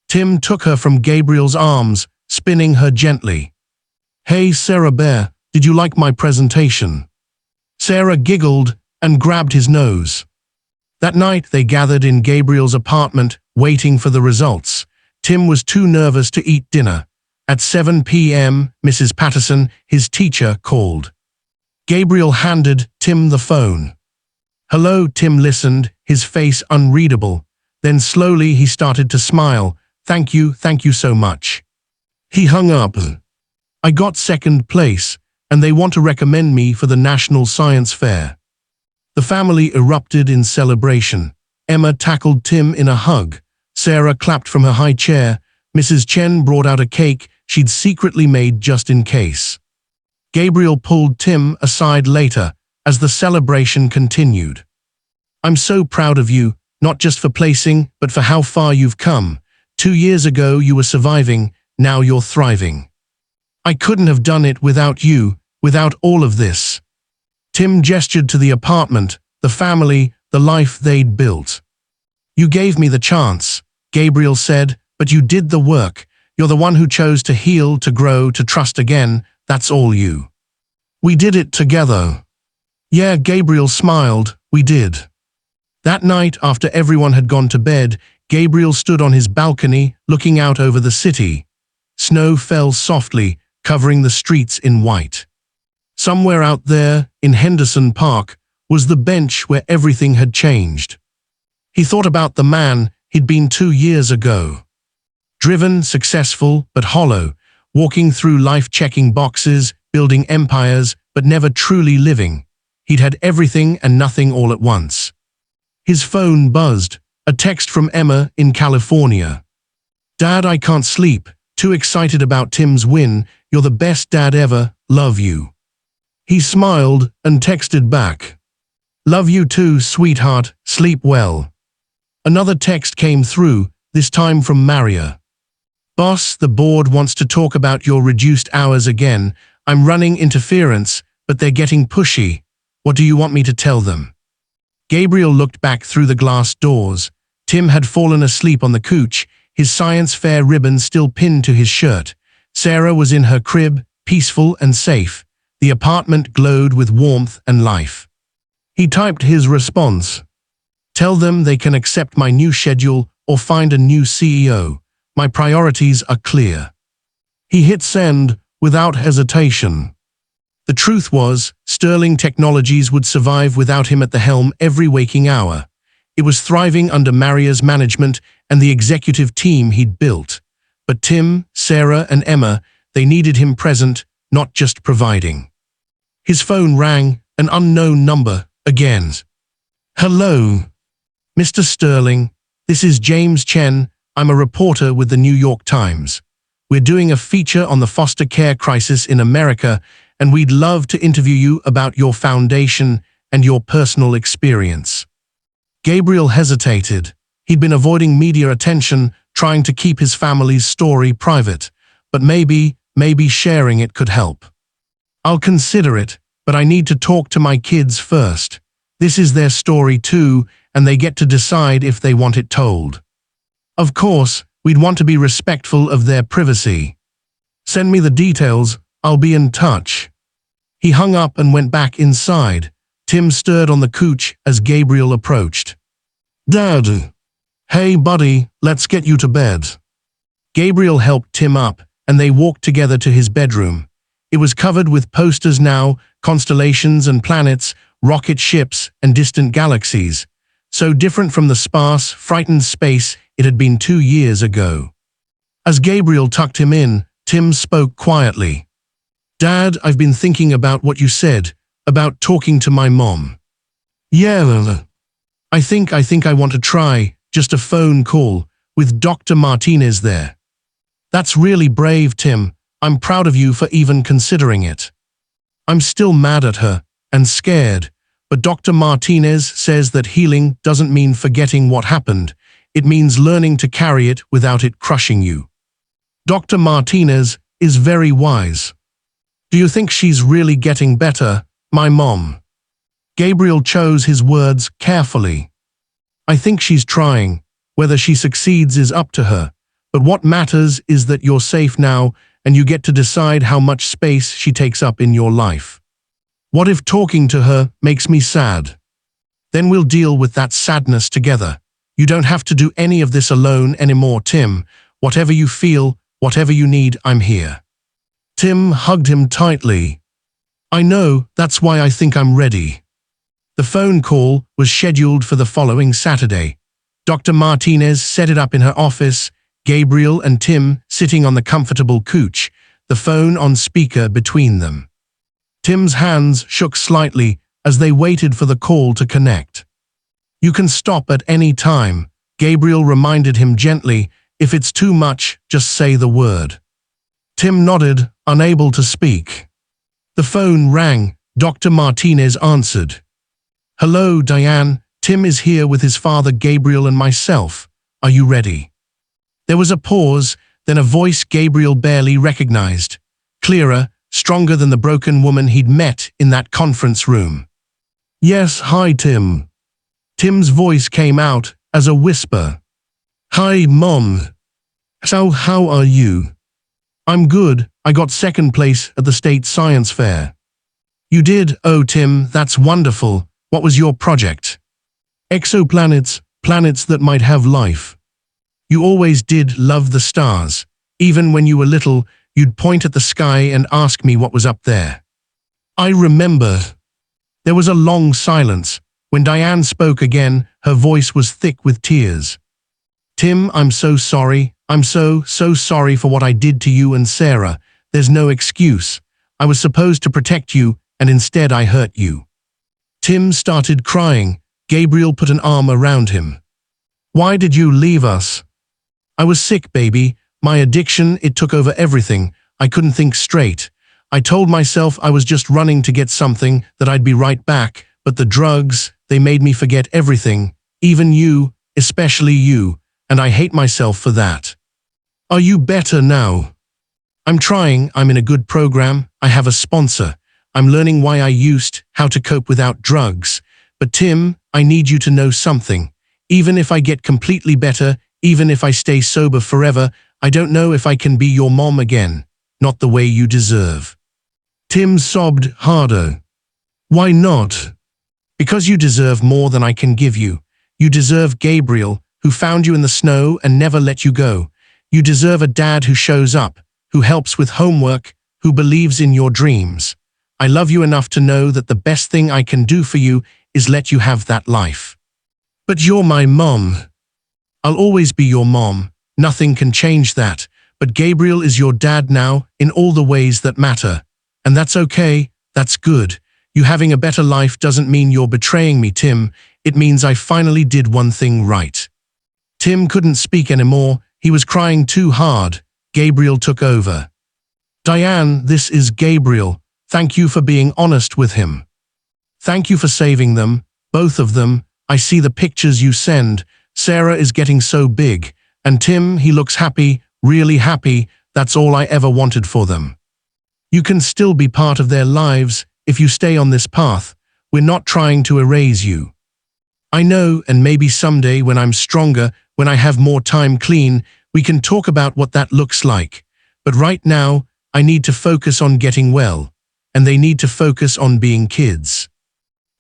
Tim took her from Gabriel's arms, spinning her gently. Hey Sarah Bear, did you like my presentation? Sarah giggled and grabbed his nose. That night they gathered in Gabriel's apartment, waiting for the results. Tim was too nervous to eat dinner. At 7 p.m., Mrs. Patterson, his teacher, called. Gabriel handed Tim the phone. Hello, Tim listened, his face unreadable. Then slowly he started to smile. Thank you so much. He hung up. I got second place, and they want to recommend me for the National Science Fair. The family erupted in celebration. Emma tackled Tim in a hug. Sarah clapped from her high chair. Mrs. Chen brought out a cake she'd secretly made just in case. Gabriel pulled Tim aside later as the celebration continued. I'm so proud of you, not just for placing, but for how far you've come. 2 years ago you were surviving, now you're thriving. I couldn't have done it without you, without all of this. Tim gestured to the apartment, the family, the life they'd built. You gave me the chance, Gabriel said, but you did the work. You're the one who chose to heal, to grow, to trust again. That's all you. We did it together. Yeah, Gabriel smiled, we did. That night, after everyone had gone to bed, Gabriel stood on his balcony, looking out over the city. Snow fell softly, covering the streets in white. Somewhere out there, in Henderson Park, was the bench where everything had changed. He thought about the man he'd been 2 years ago. Driven, successful, but hollow, walking through life checking boxes, building empires, but never truly living. He'd had everything and nothing all at once. His phone buzzed, a text from Emma in California. Dad, I can't sleep, too excited about Tim's win, you're the best dad ever, love you. He smiled and texted back. Love you too, sweetheart, sleep well. Another text came through, this time from Maria. Boss, the board wants to talk about your reduced hours again. I'm running interference, but they're getting pushy. What do you want me to tell them? Gabriel looked back through the glass doors. Tim had fallen asleep on the couch, his science fair ribbon still pinned to his shirt. Sarah was in her crib, peaceful and safe. The apartment glowed with warmth and life. He typed his response. Tell them they can accept my new schedule or find a new CEO. My priorities are clear. He hit send without hesitation. The truth was, Sterling Technologies would survive without him at the helm every waking hour. It was thriving under Maria's management and the executive team he'd built. But Tim, Sarah, and Emma, they needed him present, not just providing. His phone rang, an unknown number, again. "Hello, Mr. Sterling. This is James Chen. I'm a reporter with the New York Times. We're doing a feature on the foster care crisis in America, and we'd love to interview you about your foundation and your personal experience." Gabriel hesitated. He'd been avoiding media attention, trying to keep his family's story private. But maybe sharing it could help. "I'll consider it, but I need to talk to my kids first. This is their story too, and they get to decide if they want it told. Of course, we'd want to be respectful of their privacy. Send me the details, I'll be in touch." He hung up and went back inside. Tim stirred on the couch as Gabriel approached. "Dad." "Hey buddy, let's get you to bed." Gabriel helped Tim up, and they walked together to his bedroom. It was covered with posters now, constellations and planets, rocket ships and distant galaxies. So different from the sparse, frightened space it had been 2 years ago. As Gabriel tucked him in, Tim spoke quietly. "Dad, I've been thinking about what you said, about talking to my mom. Yeah, I think I want to try, just a phone call, with Dr. Martinez there." "That's really brave, Tim. I'm proud of you for even considering it." "I'm still mad at her, and scared, but Dr. Martinez says that healing doesn't mean forgetting what happened. It means learning to carry it without it crushing you. Dr. Martinez is very wise." "Do you think she's really getting better, my mom?" Gabriel chose his words carefully. "I think she's trying. Whether she succeeds is up to her. But what matters is that you're safe now, and you get to decide how much space she takes up in your life. What if talking to her makes me sad? Then we'll deal with that sadness together. You don't have to do any of this alone anymore, Tim. Whatever you feel, whatever you need, I'm here." Tim hugged him tightly. "I know, that's why I think I'm ready." The phone call was scheduled for the following Saturday. Dr. Martinez set it up in her office, Gabriel and Tim sitting on the comfortable couch, the phone on speaker between them. Tim's hands shook slightly as they waited for the call to connect. "You can stop at any time," Gabriel reminded him gently. "If it's too much, just say the word." Tim nodded, unable to speak. The phone rang. Dr. Martinez answered. "Hello, Diane. Tim is here with his father Gabriel and myself. Are you ready?" There was a pause, then a voice Gabriel barely recognized. Clearer, stronger than the broken woman he'd met in that conference room. "Yes, hi Tim." Tim's voice came out as a whisper. "Hi, Mom. So how are you?" "I'm good. I got second place at the state science fair." "You did? Oh, Tim, that's wonderful. What was your project?" "Exoplanets, planets that might have life." "You always did love the stars. Even when you were little, you'd point at the sky and ask me what was up there." "I remember." There was a long silence. When Diane spoke again, her voice was thick with tears. "Tim, I'm so sorry. I'm so sorry for what I did to you and Sarah. There's no excuse. I was supposed to protect you, and instead I hurt you." Tim started crying. Gabriel put an arm around him. "Why did you leave us?" "I was sick, baby. My addiction, it took over everything. I couldn't think straight. I told myself I was just running to get something, that I'd be right back, but the drugs, they made me forget everything, even you, especially you, and I hate myself for that." "Are you better now?" "I'm trying. I'm in a good program. I have a sponsor. I'm learning why I used, how to cope without drugs. But Tim, I need you to know something. Even if I get completely better, even if I stay sober forever, I don't know if I can be your mom again. Not the way you deserve." Tim sobbed harder. "Why not?" "Because you deserve more than I can give you. You deserve Gabriel, who found you in the snow and never let you go. You deserve a dad who shows up, who helps with homework, who believes in your dreams. I love you enough to know that the best thing I can do for you is let you have that life. But you're my mom. I'll always be your mom. Nothing can change that. But Gabriel is your dad now in all the ways that matter. And that's okay. That's good. You having a better life doesn't mean you're betraying me, Tim. It means I finally did one thing right. Tim couldn't speak anymore. He was crying too hard. Gabriel took over. Diane, this is Gabriel. Thank you for being honest with him. Thank you for saving them, both of them. I see the pictures you send. Sarah is getting so big. And Tim, he looks happy, really happy. That's all I ever wanted for them. You can still be part of their lives if you stay on this path. We're not trying to erase you. I know, and maybe someday when I'm stronger, when I have more time clean, we can talk about what that looks like. But right now, I need to focus on getting well, and they need to focus on being kids.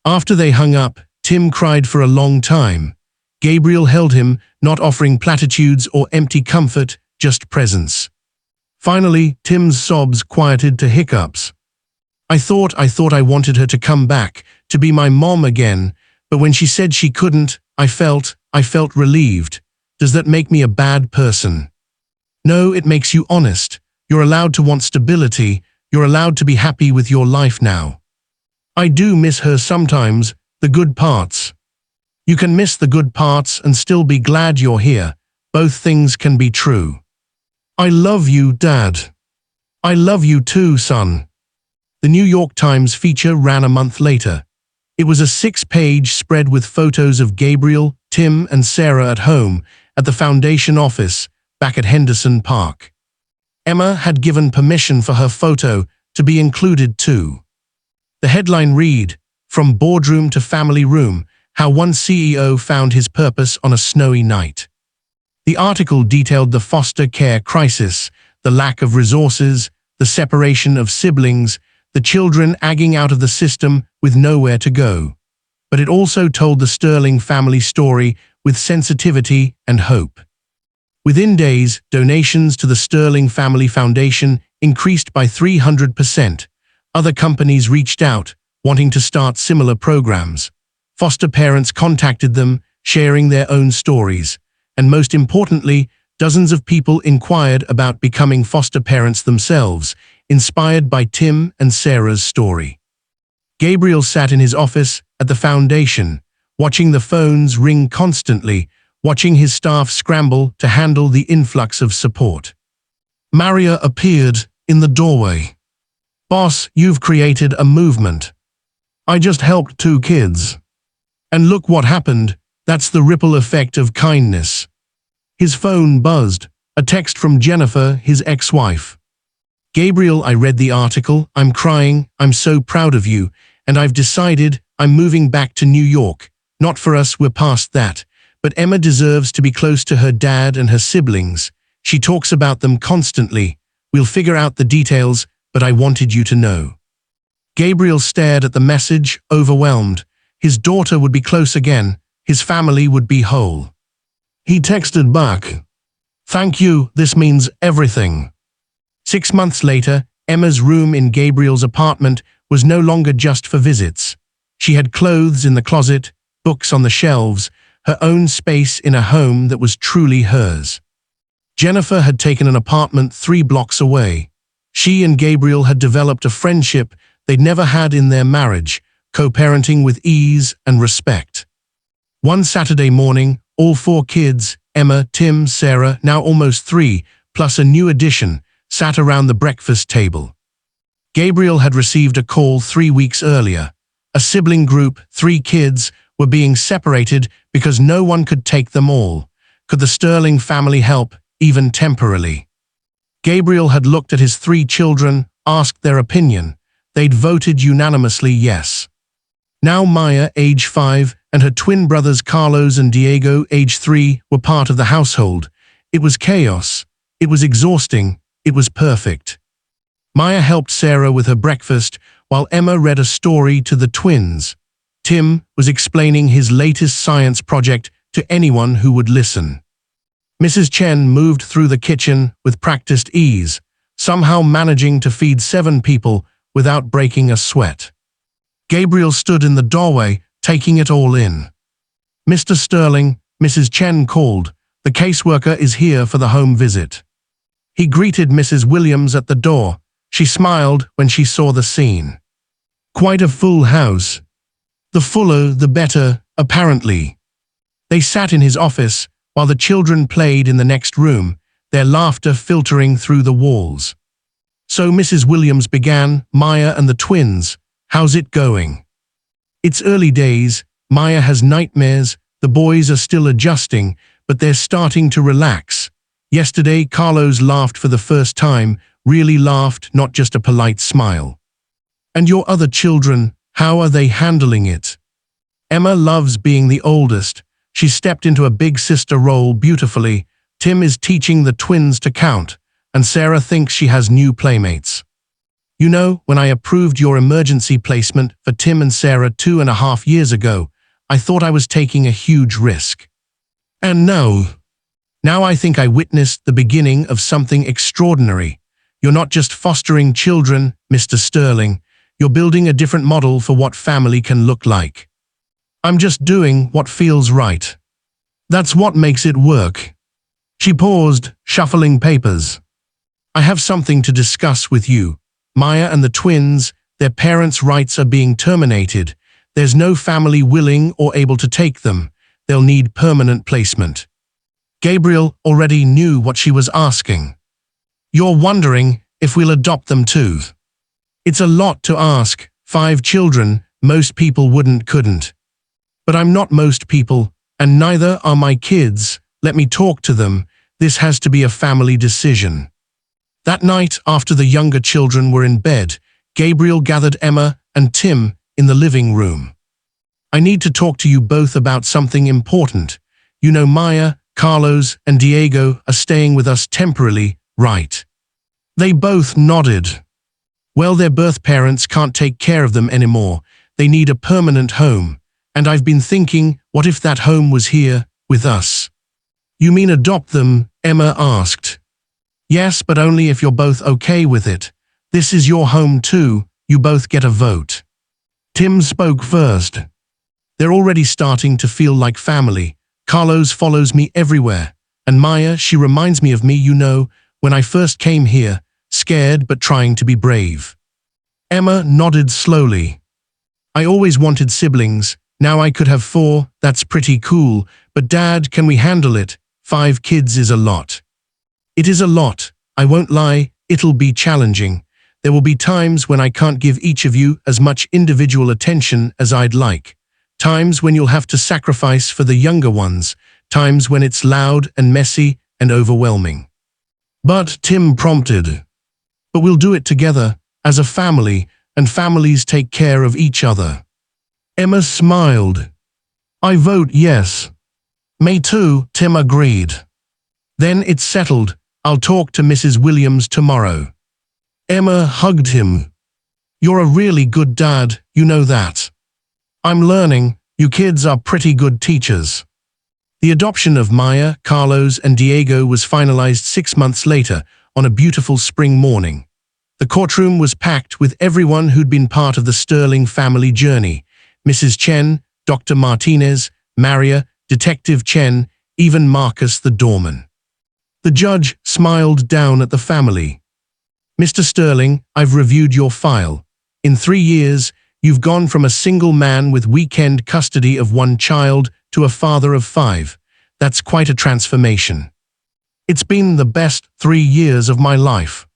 After they hung up, Tim cried for a long time. Gabriel held him, not offering platitudes or empty comfort, just presence. Finally, Tim's sobs quieted to hiccups. I thought I wanted her to come back, to be my mom again, but when she said she couldn't, I felt relieved. Does that make me a bad person? No, it makes you honest. You're allowed to want stability. You're allowed to be happy with your life now. I do miss her sometimes, the good parts. You can miss the good parts and still be glad you're here. Both things can be true. I love you, Dad. I love you too, son. The New York Times feature ran a month later. It was a 6-page spread with photos of Gabriel, Tim, and Sarah at home, at the foundation office, back at Henderson Park. Emma had given permission for her photo to be included too. The headline read, "From Boardroom to Family Room, How One CEO Found His Purpose on a Snowy Night." The article detailed the foster care crisis, the lack of resources, the separation of siblings, the children agging out of the system with nowhere to go. But it also told the Sterling family story with sensitivity and hope. Within days, donations to the Sterling Family Foundation increased by 300%. Other companies reached out, wanting to start similar programs. Foster parents contacted them, sharing their own stories. And most importantly, dozens of people inquired about becoming foster parents themselves, inspired by Tim and Sarah's story. Gabriel sat in his office at the foundation, watching the phones ring constantly, watching his staff scramble to handle the influx of support. Maria appeared in the doorway. "Boss, you've created a movement. I just helped 2 kids. And look what happened. That's the ripple effect of kindness." His phone buzzed, a text from Jennifer, his ex-wife. "Gabriel, I read the article. I'm crying. I'm so proud of you. And I've decided I'm moving back to New York. Not for us, we're past that. But Emma deserves to be close to her dad and her siblings. She talks about them constantly. We'll figure out the details, but I wanted you to know." Gabriel stared at the message, overwhelmed. His daughter would be close again. His family would be whole. He texted back, "Thank you, this means everything." 6 months later, Emma's room in Gabriel's apartment was no longer just for visits. She had clothes in the closet, books on the shelves, her own space in a home that was truly hers. Jennifer had taken an apartment 3 blocks away. She and Gabriel had developed a friendship they'd never had in their marriage, co-parenting with ease and respect. One Saturday morning, all 4 kids, Emma, Tim, Sarah, now almost 3, plus a new addition, sat around the breakfast table. Gabriel had received a call 3 weeks earlier. A sibling group, 3 kids, were being separated because no one could take them all. Could the Sterling family help, even temporarily? Gabriel had looked at his 3 children, asked their opinion. They'd voted unanimously yes. Now Maya, age 5, and her twin brothers Carlos and Diego, age 3, were part of the household. It was chaos. It was exhausting. It was perfect. Maya helped Sarah with her breakfast, while Emma read a story to the twins. Tim was explaining his latest science project to anyone who would listen. Mrs. Chen moved through the kitchen with practiced ease, somehow managing to feed 7 people without breaking a sweat. Gabriel stood in the doorway, taking it all in. "Mr. Sterling," Mrs. Chen called. "The caseworker is here for the home visit." He greeted Mrs. Williams at the door. She smiled when she saw the scene. Quite a full house. The fuller, the better, apparently. They sat in his office while the children played in the next room, their laughter filtering through the walls. So Mrs. Williams began, "Maya and the twins, how's it going?" "It's early days. Maya has nightmares. The boys are still adjusting, but they're starting to relax. Yesterday, Carlos laughed for the first time, really laughed, not just a polite smile." "And your other children, how are they handling it?" "Emma loves being the oldest. She stepped into a big sister role beautifully. Tim is teaching the twins to count, and Sarah thinks she has new playmates. You know, when I approved your emergency placement for Tim and Sarah 2.5 years ago, I thought I was taking a huge risk. And now I think I witnessed the beginning of something extraordinary. You're not just fostering children, Mr. Sterling. You're building a different model for what family can look like. I'm just doing what feels right. That's what makes it work." She paused, shuffling papers. "I have something to discuss with you. Maya and the twins, their parents' rights are being terminated. There's no family willing or able to take them. They'll need permanent placement." Gabriel already knew what she was asking. "You're wondering if we'll adopt them too?" "It's a lot to ask. 5 children, most people couldn't. But I'm not most people, and neither are my kids. Let me talk to them. This has to be a family decision." That night, after the younger children were in bed, Gabriel gathered Emma and Tim in the living room. "I need to talk to you both about something important. You know Maya, Carlos, and Diego are staying with us temporarily, right?" They both nodded. "Well, their birth parents can't take care of them anymore. They need a permanent home. And I've been thinking, what if that home was here, with us?" "You mean adopt them?" Emma asked. "Yes, but only if you're both okay with it. This is your home too. You both get a vote." Tim spoke first. "They're already starting to feel like family. Carlos follows me everywhere. And Maya, she reminds me of me, you know, when I first came here, scared but trying to be brave." Emma nodded slowly. "I always wanted siblings. Now I could have 4, that's pretty cool. But Dad, can we handle it? 5 kids is a lot." "It is a lot. I won't lie, it'll be challenging. There will be times when I can't give each of you as much individual attention as I'd like. Times when you'll have to sacrifice for the younger ones. Times when it's loud and messy and overwhelming." "But," Tim prompted. "But we'll do it together, as a family, and families take care of each other." Emma smiled. "I vote yes." "Me too," Tim agreed. "Then it's settled. I'll talk to Mrs. Williams tomorrow." Emma hugged him. "You're a really good dad, you know that." "I'm learning. You kids are pretty good teachers." The adoption of Maya, Carlos, and Diego was finalized 6 months later, on a beautiful spring morning. The courtroom was packed with everyone who'd been part of the Sterling family journey. Mrs. Chen, Dr. Martinez, Maria, Detective Chen, even Marcus the doorman. The judge smiled down at the family. "Mr. Sterling, I've reviewed your file. In 3 years, you've gone from a single man with weekend custody of 1 child to a father of 5. That's quite a transformation. It's been the best 3 years of my life.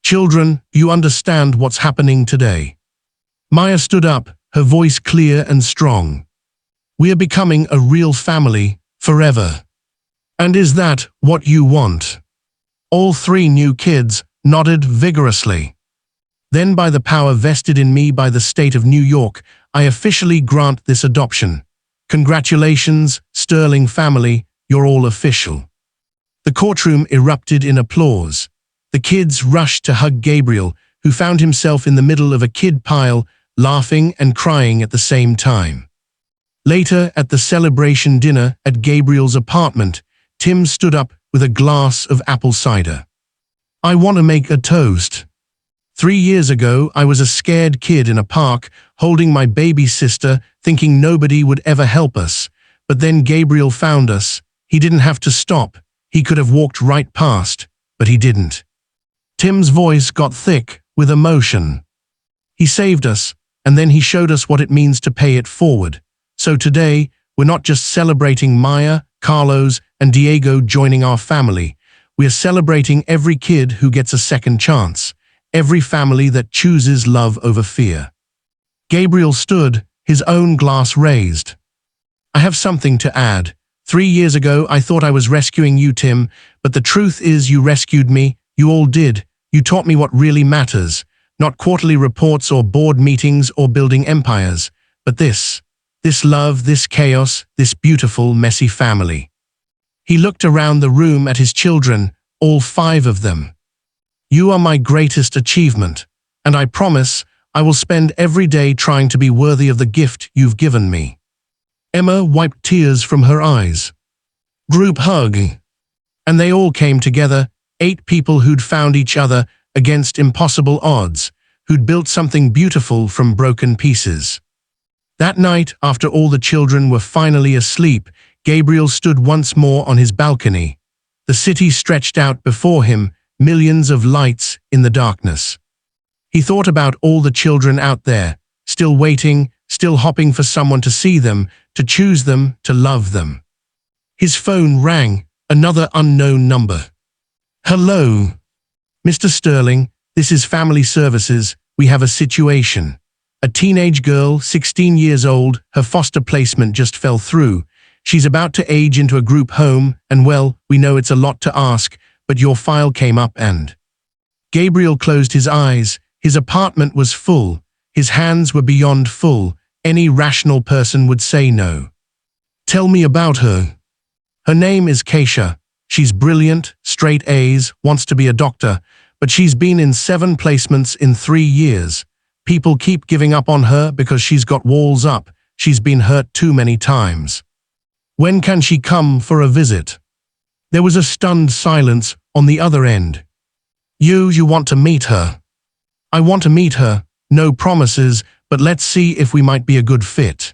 Children, you understand what's happening today." Maya stood up, her voice clear and strong. "We are becoming a real family, forever. And is that what you want?" All 3 new kids nodded vigorously. "Then by the power vested in me by the state of New York, I officially grant this adoption. Congratulations, Sterling family, you're all official." The courtroom erupted in applause. The kids rushed to hug Gabriel, who found himself in the middle of a kid pile, laughing and crying at the same time. Later, at the celebration dinner at Gabriel's apartment, Tim stood up with a glass of apple cider. "I want to make a toast. 3 years ago, I was a scared kid in a park, holding my baby sister, thinking nobody would ever help us. But then Gabriel found us. He didn't have to stop. He could have walked right past, but he didn't. Tim's voice got thick with emotion. He saved us, and then he showed us what it means to pay it forward. So today, we're not just celebrating Maya, Carlos, and Diego joining our family. We are celebrating every kid who gets a second chance. Every family that chooses love over fear. Gabriel stood, his own glass raised. I have something to add. 3 years ago, I thought I was rescuing you, Tim, but the truth is you rescued me. You all did. You taught me what really matters. Not quarterly reports or board meetings or building empires, but this love, this chaos, this beautiful, messy family. He looked around the room at his children, all 5 of them. You are my greatest achievement, and I promise I will spend every day trying to be worthy of the gift you've given me. Emma wiped tears from her eyes. Group hug. And they all came together, 8 people who'd found each other against impossible odds, who'd built something beautiful from broken pieces. That night, after all the children were finally asleep, Gabriel stood once more on his balcony. The city stretched out before him, millions of lights in the darkness. He thought about all the children out there, still waiting, still hopping for someone to see them, to choose them, to love them. His phone rang, another unknown number. Hello. Mr. Sterling, this is Family Services. We have a situation. A teenage girl, 16 years old, her foster placement just fell through. She's about to age into a group home, and well, we know it's a lot to ask, but your file came up and… Gabriel closed his eyes. His apartment was full. His hands were beyond full. Any rational person would say no. Tell me about her. Her name is Keisha. She's brilliant, straight A's, wants to be a doctor, but she's been in 7 placements in 3 years. People keep giving up on her because she's got walls up. She's been hurt too many times. When can she come for a visit? There was a stunned silence on the other end. You want to meet her? I want to meet her. No promises, but let's see if we might be a good fit.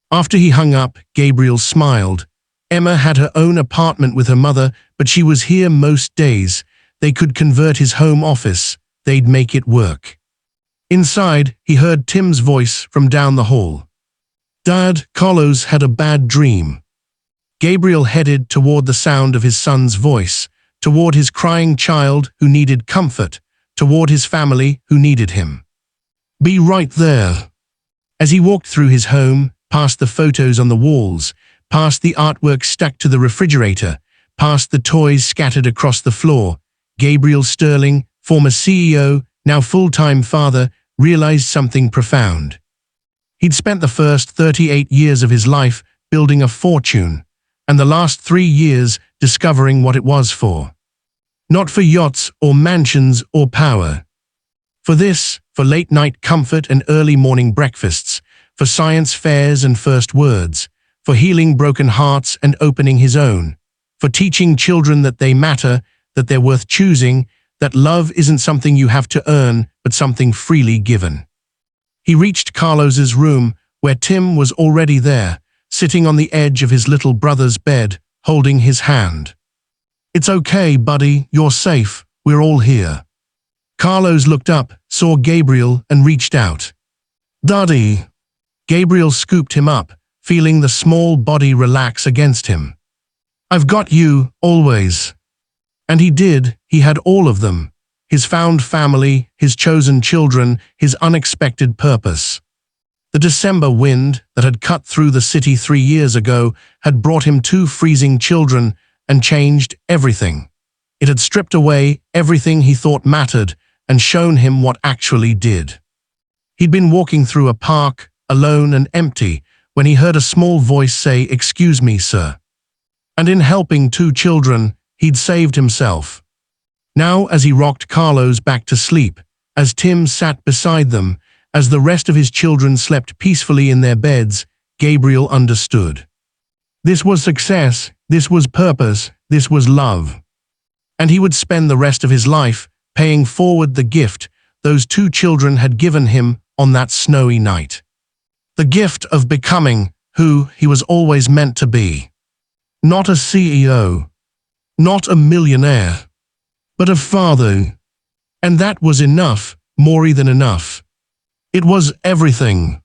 After he hung up, Gabriel smiled. Emma had her own apartment with her mother, but she was here most days. They could convert his home office. They'd make it work. Inside, he heard Tim's voice from down the hall. Dad, Carlos had a bad dream. Gabriel headed toward the sound of his son's voice, toward his crying child who needed comfort, toward his family who needed him. Be right there. As he walked through his home, past the photos on the walls, past the artwork stacked to the refrigerator, past the toys scattered across the floor, Gabriel Sterling, former CEO, now full-time father, realized something profound. He'd spent the first 38 years of his life building a fortune, and the last 3 years discovering what it was for. Not for yachts or mansions or power. For late-night comfort and early morning breakfasts, for science fairs and first words, for healing broken hearts and opening his own, for teaching children that they matter, that they're worth choosing, that love isn't something you have to earn, but something freely given. He reached Carlos's room, where Tim was already there, sitting on the edge of his little brother's bed, holding his hand. It's okay, buddy, you're safe, we're all here. Carlos looked up, saw Gabriel, and reached out. Daddy. Gabriel scooped him up, feeling the small body relax against him. I've got you, always. And he did, he had all of them. His found family, his chosen children, his unexpected purpose. The December wind that had cut through the city 3 years ago had brought him 2 freezing children and changed everything. It had stripped away everything he thought mattered and shown him what actually did. He'd been walking through a park, alone and empty, when he heard a small voice say, "Excuse me, sir." And in helping 2 children, he'd saved himself. Now, as he rocked Carlos back to sleep, as Tim sat beside them, as the rest of his children slept peacefully in their beds, Gabriel understood. This was success, this was purpose, this was love. And he would spend the rest of his life paying forward the gift, those two children had given him on that snowy night. The gift of becoming who he was always meant to be. Not a CEO, not a millionaire, but a father. And that was enough, more than enough. It was everything.